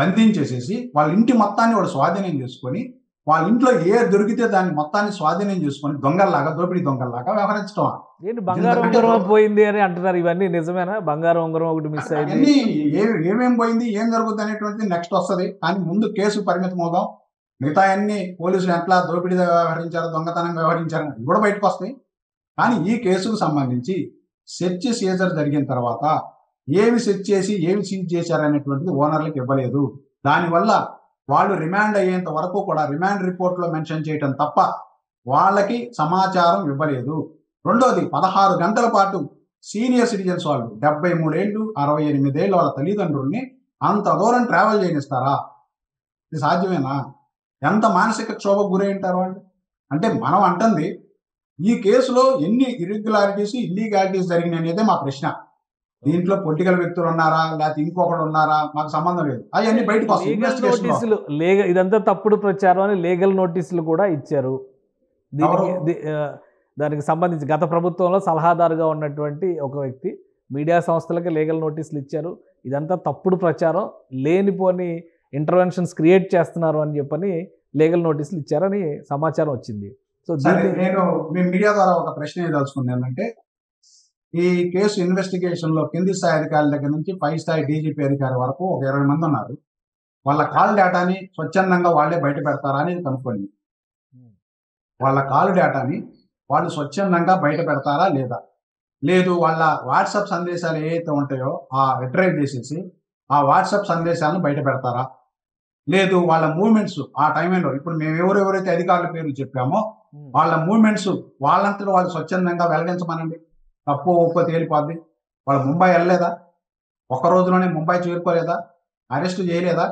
బంధించేసేసి వాళ్ళ ఇంటి మొత్తాన్ని వాడు స్వాధీనం చేసుకొని వాళ్ళ ఇంట్లో ఏ దొరికితే దాన్ని మొత్తాన్ని స్వాధీనం చేసుకొని దొంగల్లాగా దోపిడీ దొంగల్లాగా వ్యవహరించడం. ఏంటి బంగారం ఉంగరం పోయింది అని అంటున్నారు, ఇవన్నీ నిజమేనా? బంగారం ఉంగరం ఒకటి మిస్ అయింది, అన్ని ఏమేం పోయింది, ఏం జరుగుతుంది అనేటువంటిది నెక్స్ట్ వస్తుంది. కానీ ముందు కేసు పరిమితం అవుదాం. మిగతా అన్ని పోలీసులు ఎట్లా దోపిడీ వ్యవహరించారు, దొంగతనంగా వ్యవహరించారు ఇవి కూడా బయటకు వస్తాయి. కానీ ఈ కేసుకు సంబంధించి సెర్చ్ సీజర్ జరిగిన తర్వాత ఏమి సెర్చ్ చేసి ఏమి సీజ్ చేశారు అనేటువంటిది ఓనర్లకు ఇవ్వలేదు. దానివల్ల వాళ్ళు రిమాండ్ అయ్యేంత వరకు కూడా రిమాండ్ రిపోర్ట్లో మెన్షన్ చేయటం తప్ప వాళ్ళకి సమాచారం ఇవ్వలేదు. రెండోది 16 గంటల పాటు సీనియర్ సిటిజన్స్ వాళ్ళు 73 ఏళ్ళు 68 ఏళ్ళు వాళ్ళ తల్లిదండ్రుల్ని అంత దూరం ట్రావెల్ చేయనిస్తారా? ఇది సాధ్యమేనా? ఎంత మానసిక క్షోభకు గురై ఉంటారు వాళ్ళు. అంటే మనం అంటుంది ఈ కేసులో ఎన్ని ఇర్రెగ్యులారిటీస్ ఇల్లీగాలిటీస్ జరిగినాయి అనేదే మా ప్రశ్న. దీంట్లో పొలిటికల్ వ్యక్తులు ఉన్నారా లేకపోతే ఇంకొకరు ఉన్నారా మాకు సంబంధం లేదు. అవన్నీ బయటకు వస్తాయి. ఇదంతా తప్పుడు ప్రచారం అని లీగల్ నోటీసులు కూడా ఇచ్చారు. దానికి సంబంధించి గత ప్రభుత్వంలో సలహాదారుగా ఉన్నటువంటి ఒక వ్యక్తి మీడియా సంస్థలకి లీగల్ నోటీసులు ఇచ్చారు. ఇదంతా తప్పుడు ప్రచారం, లేనిపోని ఇంటర్వెన్షన్స్ క్రియేట్ చేస్తున్నారు అని చెప్పని లీగల్ నోటీసులు ఇచ్చారని సమాచారం వచ్చింది. సో నేను మీ మీడియా ద్వారా ఒక ప్రశ్న ఏదలుచుకున్నాను అంటే, ఈ కేసు ఇన్వెస్టిగేషన్ లో కింది స్థాయి అధికారుల దగ్గర నుంచి పై స్థాయి డీజీపీ అధికారి వరకు ఒక 20 మంది ఉన్నారు. వాళ్ళ కాల్ డేటాని స్వచ్ఛందంగా వాళ్ళే బయట పెడతారా అనేది కనుక్కోండి. వాళ్ళ కాల్ డేటాని వాళ్ళు స్వచ్ఛందంగా బయట పెడతారా లేదా? లేదు వాళ్ళ వాట్సాప్ సందేశాలు ఏవైతే ఉంటాయో ఆ రిట్రైవ్ చేసేసి ఆ వాట్సాప్ సందేశాలను బయట పెడతారా? లేదు వాళ్ళ మూవ్మెంట్స్ ఆ టైంలో ఇప్పుడు మేము ఎవరెవరైతే అధికారుల పేర్లు చెప్పామో వాళ్ళ మూవ్మెంట్స్ వాళ్ళంతలో వాళ్ళు స్వచ్ఛందంగా వెల్లడించమనండి. తప్పు ఒప్పో తేలిపోద్ది. వాళ్ళు ముంబై వెళ్ళలేదా? ఒక్క రోజులోనే ముంబై చేరుకోలేదా? అరెస్ట్ చేయలేదా?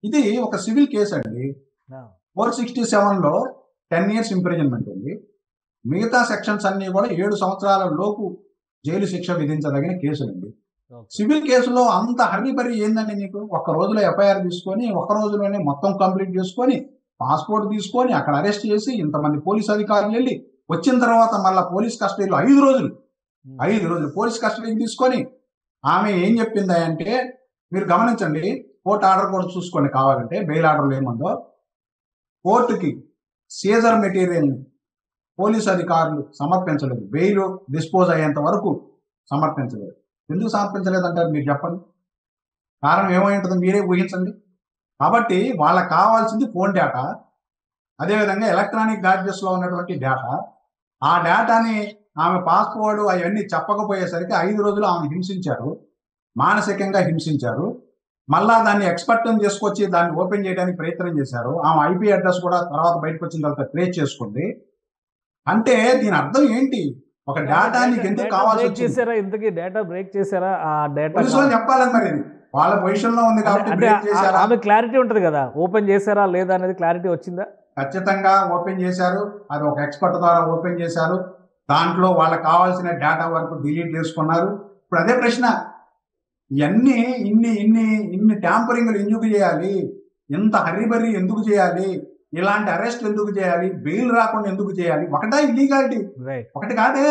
ఇది ఒక సివిల్ కేసు అండి. 467లో 10 years ఇంప్రిజన్మెంట్ ఉంది. మిగతా సెక్షన్స్ అన్ని కూడా 7 సంవత్సరాల లోపు జైలు శిక్ష విధించదగిన కేసులండి. సివిల్ కేసులో అంత హర్రీబరీ ఏందండి నీకు? ఒక్క రోజులో ఎఫ్ఐఆర్ తీసుకొని ఒక్క రోజులోనే మొత్తం కంప్లీట్ చేసుకొని పాస్పోర్ట్ తీసుకొని అక్కడ అరెస్ట్ చేసి ఇంతమంది పోలీస్ అధికారులు వెళ్ళి వచ్చిన తర్వాత మళ్ళీ పోలీస్ కస్టడీలో 5 రోజులు పోలీస్ కస్టడీకి తీసుకొని ఆమె ఏం చెప్పింది అంటే, మీరు గమనించండి, కోర్టు ఆర్డర్ కూడా చూసుకోండి కావాలంటే, బెయిల్ ఆర్డర్లు ఏముందో. కోర్టుకి సీజర్ మెటీరియల్ని పోలీస్ అధికారులు సమర్పించలేదు, బెయిల్ డిస్పోజ్ అయ్యేంత వరకు సమర్పించలేదు. ఎందుకు సమర్పించలేదంటారు మీరు చెప్పండి. కారణం ఏమై ఉంటుందో మీరే ఊహించండి. కాబట్టి వాళ్ళకి కావాల్సింది ఫోన్ డేటా, అదేవిధంగా ఎలక్ట్రానిక్ గ్యాడ్జెట్స్లో ఉన్నటువంటి డేటా. ఆ డేటాని ఆమె పాస్వర్డ్ అవన్నీ చెప్పకపోయేసరికి 5 రోజులు ఆమె హింసించారు, మానసికంగా హింసించారు. మళ్ళా దాన్ని ఎక్స్పర్ట్ చేసుకొచ్చి దాన్ని ఓపెన్ చేయడానికి ప్రయత్నం చేశారు. ఆమె ఐపీ అడ్రస్ కూడా తర్వాత బయటకు వచ్చిన తర్వాత ట్రేస్ చేసుకుంది. అంటే దీని అర్థం ఏంటి? ఒక డేటా నీకు ఎందుకు కావాల్సి చేశారా? ఇంతకీ డేటా బ్రేక్ చేశారా? ఆ డేటా చెప్పాలని మరి ఇది వాళ్ళ పొజిషన్ లో ఉంది కాబట్టి ఆమె క్లారిటీ ఉంటుంది కదా, ఓపెన్ చేశారా లేదా అనేది క్లారిటీ వచ్చిందా? ఖచ్చితంగా ఓపెన్ చేశారు. అది ఒక ఎక్స్పర్ట్ ద్వారా ఓపెన్ చేశారు. దాంట్లో వాళ్ళకి కావాల్సిన డేటా వరకు డిలీట్ చేసుకున్నారు. ఇప్పుడు అదే ప్రశ్న, ఇవన్నీ ఇన్ని ట్యాంపరింగ్లు ఎందుకు చేయాలి? ఎంత హర్రీబర్రీ ఎందుకు చేయాలి? ఇలాంటి అరెస్ట్ ఎందుకు చేయాలి? బెయిల్ రాకుండా ఎందుకు చేయాలి? ఒకటా ఇల్లీగాలిటీ? ఒకటి కాదే,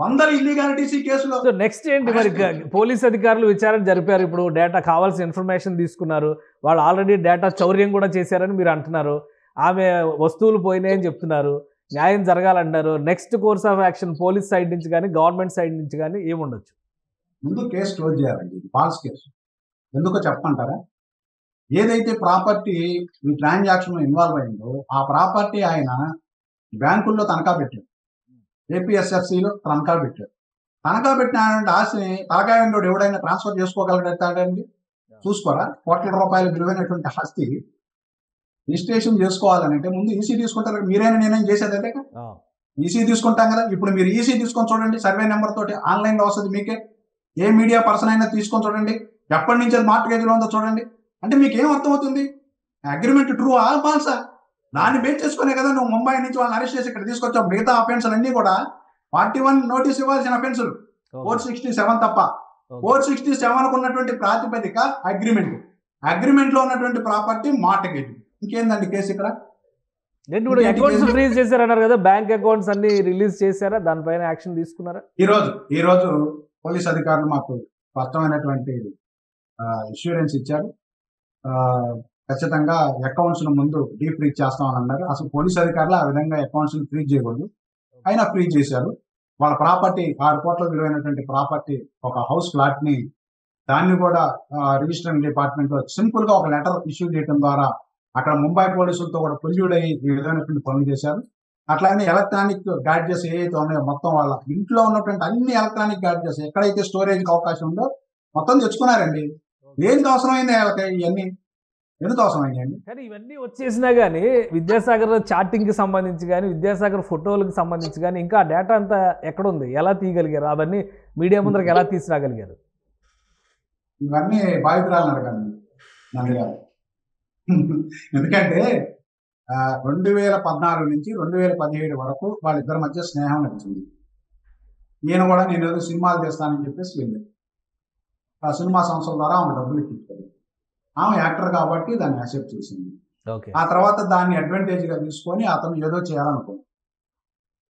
100 ఇల్లీగాలిటీస్ ఈ కేసులో. నెక్స్ట్ ఏంటి మరి? పోలీస్ అధికారులు విచారణ జరిపారు, ఇప్పుడు డేటా కావాల్సిన ఇన్ఫర్మేషన్ తీసుకున్నారు, వాళ్ళు ఆల్రెడీ డేటా చౌర్యం కూడా చేశారని మీరు అంటున్నారు. ఆమె వస్తువులు పోయినాయని చెప్తున్నారు, న్యాయం జరగాలంటారు. Next course of action police side నుంచి కానీ గవర్నమెంట్ సైడ్ నుంచి కానీ ఏముండొచ్చు? ముందు కేసు క్లోజ్ చేయాలండి. ఇది ఫాల్స్ కేసు. ఎందుకో చెప్పంటారా? ఏదైతే ప్రాపర్టీ ఈ ట్రాన్సాక్షన్ ఇన్వాల్వ్ అయిందో ఆ ప్రాపర్టీ ఆయన బ్యాంకుల్లో తనఖా పెట్టాడు, ఏపీఎస్ఎఫ్సిలో తనఖా పెట్టాడు. తనఖా పెట్టిన ఆస్తిని తలకాయంలో ఎవడైనా ట్రాన్స్ఫర్ చేసుకోగలుగుతాడండి? చూసుకోరా? కోట్ల రూపాయల విలువైనటువంటి ఆస్తి రిజిస్ట్రేషన్ చేసుకోవాలంటే ముందు ఈసీ తీసుకుంటారు. మీరైనా నేనేం చేసేదంటే ఈసీ తీసుకుంటాం కదా. ఇప్పుడు మీరు ఈసీ తీసుకొని చూడండి, సర్వే నెంబర్ తోటి ఆన్లైన్లో వస్తుంది మీకే. ఏ మీడియా పర్సన్ అయినా తీసుకొని చూడండి, ఎప్పటి నుంచి అది మార్కెట్లో ఉందో చూడండి. అంటే మీకు ఏం అర్థమవుతుంది? అగ్రిమెంట్ ట్రూ ఆ ఫాల్సా? దాన్ని బేస్ చేసుకునే కదా నువ్వు ముంబై నుంచి వాళ్ళని అరెస్ట్ చేసి ఇక్కడ తీసుకొచ్చావు. మిగతా అఫెన్సులు అన్నీ కూడా 41 నోటీస్ ఇవ్వాల్సిన అఫెన్సులు, 467 తప్ప. 467 ఉన్నటువంటి ప్రాతిపదిక అగ్రిమెంట్ లో ఉన్నటువంటి ప్రాపర్టీ మార్టగేజ్. ఇంకేందండి కేసు ఇక్కడ? అకౌంట్స్ ఫ్రీజ్ చేశారన్నారు కదా, బ్యాంక్ అకౌంట్స్ అన్ని రిలీజ్ చేశారా? దానిపైన యాక్షన్ తీసుకున్నారా? ఈ రోజు పోలీస్ అధికారులు మాకు స్పష్టమైనటువంటి ఇన్సూరెన్స్ ఇచ్చారు. ఖచ్చితంగా అకౌంట్స్ ముందు ఫ్రీజ్ చేస్తామని అన్నారు. అసలు పోలీస్ అధికారులు ఆ విధంగా అకౌంట్స్ ఫ్రీజ్ చేయకూడదు, అయినా ఫ్రీజ్ చేశారు. వాళ్ళ ప్రాపర్టీ 6 కోట్ల విలువైనటువంటి ప్రాపర్టీ, ఒక హౌస్ ఫ్లాట్ ని దాన్ని కూడా రిజిస్టరింగ్ డిపార్ట్మెంట్ లో సింపుల్ గా ఒక లెటర్ ఇష్యూ చేయడం ద్వారా అక్కడ ముంబై పోలీసులతో కూడా పొల్యూడ్ అయ్యి ఈ విధమైనటువంటి పనులు చేశారు. అట్లానే ఎలక్ట్రానిక్ గ్యాడ్జెట్స్ ఏవైతే ఉన్నాయో మొత్తం వాళ్ళ ఇంట్లో ఉన్నటువంటి అన్ని ఎలక్ట్రానిక్ గ్యాడ్జెట్స్ ఎక్కడైతే స్టోరేజ్ అవకాశం ఉందో మొత్తం తెచ్చుకున్నారండి. ఏంటి అవసరమైంది ఇవన్నీ, ఎందుకు అవసరమైందండి? కానీ ఇవన్నీ వచ్చేసినా కానీ విద్యాసాగర్ చాటింగ్కి సంబంధించి కానీ విద్యాసాగర్ ఫోటోలకు సంబంధించి కానీ ఇంకా డేటా అంతా ఎక్కడుంది, ఎలా తీయగలిగారు, అవన్నీ మీడియా ముందరకు ఎలా తీసుకురాగలిగారు? ఇవన్నీ బాధితురాలను అడగండి నంది గారు. ఎందుకంటే 2014 నుంచి 2017 వరకు వాళ్ళిద్దరి మధ్య స్నేహం నడిచింది. నేను కూడా నేను ఏదో సినిమాలు చేస్తానని చెప్పేసి వెళ్ళి ఆ సినిమా సంస్థల ద్వారా ఆమె డబ్బులు ఇప్పించారు. ఆమె యాక్టర్ కాబట్టి దాన్ని యాక్సెప్ట్ చేసింది. ఆ తర్వాత దాన్ని అడ్వాంటేజ్ గా తీసుకొని అతను ఏదో చేయాలనుకోండి,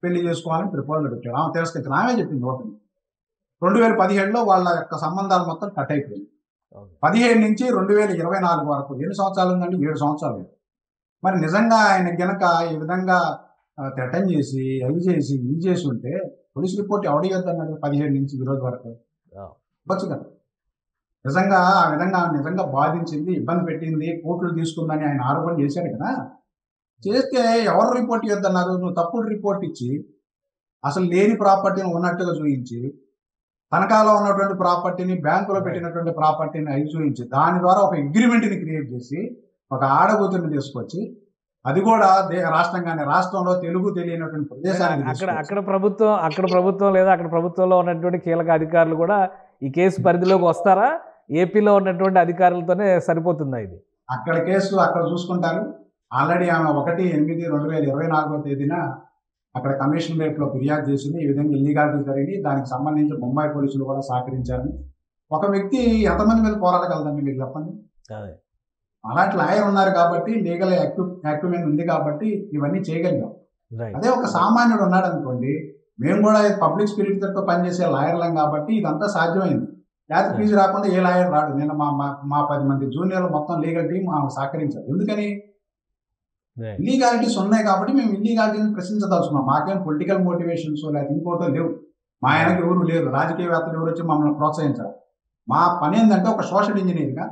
పెళ్లి చేసుకోవాలని ప్రపోజల్ పెట్టాడు. ఆమె తిరస్కరించిన, ఆమె చెప్పింది ఓపెన్. 2017లో వాళ్ళ యొక్క సంబంధాలు మొత్తం కట్ అయిపోయింది. 17 నుంచి 2024 వరకు ఎన్ని సంవత్సరాలు ఉందండి? 7 సంవత్సరాలు. మరి నిజంగా ఆయన గనక ఈ విధంగా థ్రెటన్ చేసి అవి చేసి ఇది చేసి ఉంటే పోలీస్ రిపోర్ట్ ఎవడయ్యొద్దన్నాడు? 17 నుంచి ఈ రోజు వరకు ఇవ్వచ్చు కదా. నిజంగా ఆ విధంగా నిజంగా బాధించింది, ఇబ్బంది పెట్టింది, కోర్టులు తీసుకుందని ఆయన ఆరోపణ చేశాడు కదా. చేస్తే ఎవరు రిపోర్ట్ ఇవ్వద్దన్నారు? నువ్వు తప్పుడు రిపోర్ట్ ఇచ్చి అసలు లేని ప్రాపర్టీని ఉన్నట్టుగా చూపించి, తనఖాలో ఉన్నటువంటి ప్రాపర్టీని, బ్యాంకులో పెట్టినటువంటి ప్రాపర్టీని అవి చూపించి, దాని ద్వారా ఒక అగ్రిమెంట్ని క్రియేట్ చేసి ఒక ఆడబోతుని తీసుకొచ్చి, అది కూడా రాష్ట్రంగానే రాష్ట్రంలో తెలుగు తెలియనటువంటి ప్రదేశానికి అక్కడ ప్రభుత్వం లేదా అక్కడ ప్రభుత్వంలో ఉన్నటువంటి కీలక అధికారులు కూడా ఈ కేసు పరిధిలోకి వస్తారా? ఏపీలో ఉన్నటువంటి అధికారులతోనే సరిపోతుందా ఇది? అక్కడ కేసు అక్కడ చూసుకుంటారు. ఆల్రెడీ ఆమె 1/8/2024 తేదీన అక్కడ కమిషనరేట్ లో ఫిర్యాదు చేసింది, ఈ విధంగా ఇల్లీగాలిటీ జరిగింది, దానికి సంబంధించి ముంబై పోలీసులు కూడా సహకరించారని. ఒక వ్యక్తి ఎంతమంది మీద పోరాడగలదండి మీరు చెప్పండి? అలాంటి లాయర్ ఉన్నారు కాబట్టి, లీగల్ యాక్యుమెంట్ ఉంది కాబట్టి ఇవన్నీ చేయగలిగాం. అదే ఒక సామాన్యుడు ఉన్నాడు అనుకోండి, మేము కూడా పబ్లిక్ స్పిరిట్ తో పనిచేసే లాయర్లం కాబట్టి ఇదంతా సాధ్యమైంది. లేకపోతే ఫీజు రాకుండా ఏ లాయర్ రాడు. నేను మా 10 మంది జూనియర్లు మొత్తం లీగల్ టీం సహకరించారు. ఎందుకని? ఇల్లీగాలిటీస్ ఉన్నాయి కాబట్టి మేము ఇల్లీగాలిటీని ప్రశ్నించదలుచున్నాం. మాకేం పొలిటికల్ మోటివేషన్స్ లేదా ఇంకోటో లేవు. మా ఆయనకి ఎవరు లేరు, రాజకీయవేత్తలు ఎవరు వచ్చి మమ్మల్ని ప్రోత్సహించారు. మా పని ఏంటంటే ఒక సోషల్ ఇంజనీర్గా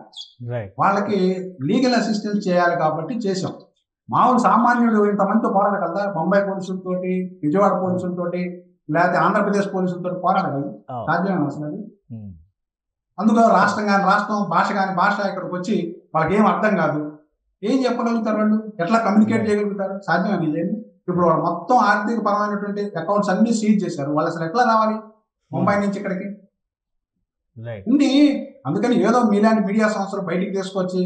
వాళ్ళకి లీగల్ అసిస్టెన్స్ చేయాలి కాబట్టి చేసాం. మామూలు సామాన్యుడు ఇంతమందితో పోరాడగలదా? ముంబై పోలీసులతోటి, విజయవాడ పోలీసులతోటి, లేకపోతే ఆంధ్రప్రదేశ్ పోలీసులతో పోరాడగలదు? సాధ్యమేనా అసలు? అందులో రాష్ట్రం భాష కానీ భాష ఇక్కడికి వచ్చి వాళ్ళకి ఏం అర్థం కాదు. ఏం చెప్పగలుగుతారు వాళ్ళు? ఎట్లా కమ్యూనికేట్ చేయగలుగుతారు? సాధ్యమేనా ఇదేమి? ఇప్పుడు వాళ్ళు మొత్తం ఆర్థిక పరమైనటువంటి అకౌంట్స్ అన్ని సీజ్ చేశారు. వాళ్ళు అసలు ఎట్లా రావాలి ముంబై నుంచి ఇక్కడికి? ఉంది. అందుకని ఏదో మీలాంటి మీడియా సంస్థలు బయటికి తీసుకొచ్చి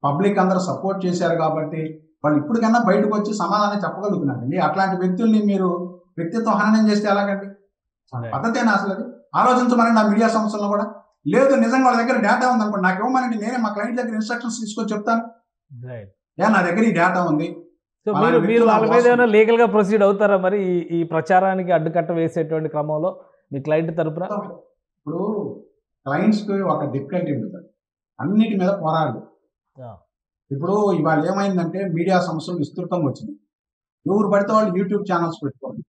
పబ్లిక్ అందరూ సపోర్ట్ చేశారు కాబట్టి వాళ్ళు ఇప్పటికన్నా బయటకు వచ్చి సమాధానం చెప్పగలుగుతున్నారండి. అట్లాంటి వ్యక్తుల్ని మీరు వ్యక్తిత్వం హననం చేస్తే ఎలాగండి? పద్ధతేనా అసలు? అది ఆలోచించమని నా మీడియా సంస్థలను కూడా. లేదు నిజంగా వాళ్ళ దగ్గర డేటా ఉంది అనుకోండి, నాకు ఇవ్వమనండి, నేనే మా క్లయింట్ దగ్గర ఇన్స్ట్రక్షన్స్ తీసుకొని చెప్తాను. నా దగ్గర ఈ డేటా ఉంది. మీరు వాళ్ళ మీద ఏమైనా లీగల్ గా ప్రొసీడ్ అవుతారా మరి ఈ ప్రచారానికి అడ్డుకట్ట వేసేటువంటి క్రమంలో మీ క్లయింట్ తరపున? ఇప్పుడు క్లయింట్స్ కి ఒక డిఫికల్టీ ఉంటుంది, అన్నిటి మీద పోరాడు. ఇప్పుడు ఇవాళ ఏమైందంటే మీడియా సంస్థలు విస్తృతంగా వచ్చినాయి. ఎవరు పడితే వాళ్ళు యూట్యూబ్ ఛానల్స్ పెట్టుకోండి,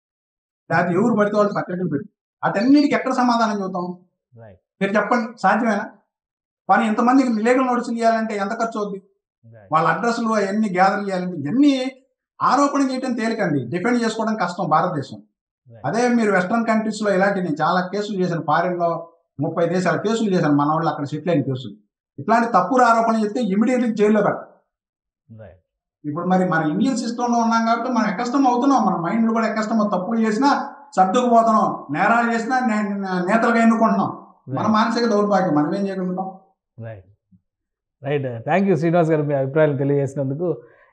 లేకపోతే ఎవరు పడితే వాళ్ళు పట్టెట్లు పెట్టు. వాటన్నిటికి ఎక్కడ సమాధానం చెబుతాం? మీరు చెప్పండి, సాధ్యమేనా? కానీ ఇంతమందికి లీగల్ నోటీసులు ఇవ్వాలంటే ఎంత ఖర్చు అవుద్ది? వాళ్ళ అడ్రస్లు అవన్నీ గ్యాదర్ చేయాలంటే ఇవన్నీ ఆరోపణ చేయడం తేలికండి, డిఫెండ్ చేసుకోవడం కష్టం భారతదేశం. అదే మీరు వెస్ట్రన్ కంట్రీస్ లో ఇలాంటి నేను చాలా కేసులు చేశాను, ఫారిన్ లో 30 దేశాల కేసులు చేశాను, మన వాళ్ళు అక్కడ సెటిల్ అయిన కేసులు. ఇట్లాంటి తప్పుడు ఆరోపణ చేస్తే ఇమీడియట్లీ జైల్లో పెట్టాలి. ఇప్పుడు మరి మన ఇండియన్ సిస్టమ్ లో ఉన్నాం కాబట్టి మనం ఎక్కష్టం అవుతున్నాం, మన మైండ్ కూడా ఎక్కష్టం. తప్పులు చేసినా సర్దుకుపోతున్నాం, నేరాలు చేసినా నేతలుగా ఎన్నుకుంటున్నాం. మన మానసిక దౌర్భాగ్యం, మనం ఏం చేయగలుగుతాం? రైట్. థ్యాంక్ యూ శ్రీనివాస్ గారు, మీ అభిప్రాయాలు తెలియజేసినందుకు.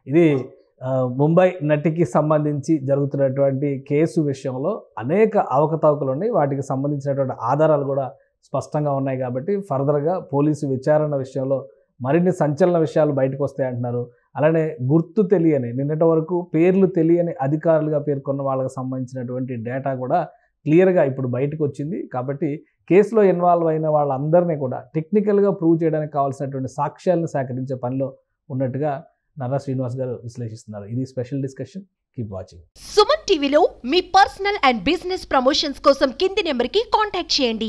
ఇది ముంబై నటికి సంబంధించి జరుగుతున్నటువంటి కేసు విషయంలో అనేక అవకతవకలు ఉన్నాయి, వాటికి సంబంధించినటువంటి ఆధారాలు కూడా స్పష్టంగా ఉన్నాయి కాబట్టి ఫర్దర్గా పోలీసు విచారణ విషయంలో మరిన్ని సంచలన విషయాలు బయటకు వస్తాయంటున్నారు. అలానే గుర్తు తెలియని, నిన్నటి వరకు పేర్లు తెలియని అధికారులుగా పేర్కొన్న వాళ్ళకి సంబంధించినటువంటి డేటా కూడా క్లియర్గా ఇప్పుడు బయటకు వచ్చింది. కాబట్టి కేసులో ఇన్వాల్వ్ అయిన వాళ్ళందరినీ కూడా టెక్నికల్గా ప్రూవ్ చేయడానికి కావాల్సినటువంటి సాక్ష్యాలను సేకరించే పనిలో ఉన్నట్టుగా నర్రా శ్రీనివాస్ గారు విశ్లేషిస్తున్నారు. ఇది special discussion. Keep watching. Suman టీవీలో మీ పర్సనల్ అండ్ బిజినెస్ ప్రమోషన్స్ కోసం కింది నెంబర్కి కాంటాక్ట్ చేయండి.